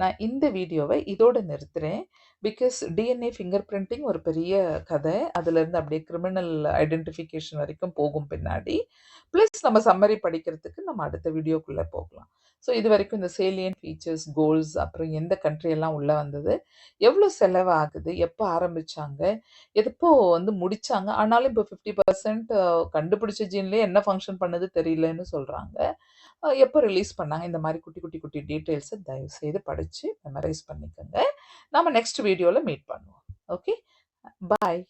நான் இந்த வீடியோவை இதோட நிறுத்துறேன். பிகாஸ் டிஎன்ஏ ஃபிங்கர் பிரிண்டிங் ஒரு பெரிய கதை. அதுலேருந்து அப்படியே கிரிமினல் ஐடென்டிஃபிகேஷன் வரைக்கும் போகும் பின்னாடி. ப்ளஸ் நம்ம சம்மரி படிக்கிறதுக்கு நம்ம அடுத்த வீடியோக்குள்ள போகலாம். ஸோ இது வரைக்கும் இந்த சேலியன்ட் ஃபீச்சர்ஸ், கோல்ஸ், அப்புறம் எந்த கண்ட்ரி எல்லாம் உள்ள வந்தது, எவ்வளோ செலவாகுது, எப்போ ஆரம்பிச்சாங்க, எப்போ முடிச்சாங்க. ஆனாலும் இப்போ 50% கண்டுபிடிச்ச ஜீன்லயே என்ன ஃபங்ஷன் பண்ணுது தெரியலன்னு சொல்றாங்க. எப்போ ரிலீஸ் பண்ணாங்க, இந்த மாரி குட்டி, குட்டி, குட்டி டீட்டெயில்ஸ தயவுசெய்து படிச்சு மெமரைஸ் பண்ணிக்கங்க. நாம நெக்ஸ்ட் வீடியோல மீட் பண்ணுவோம். ஓகே. பாய்.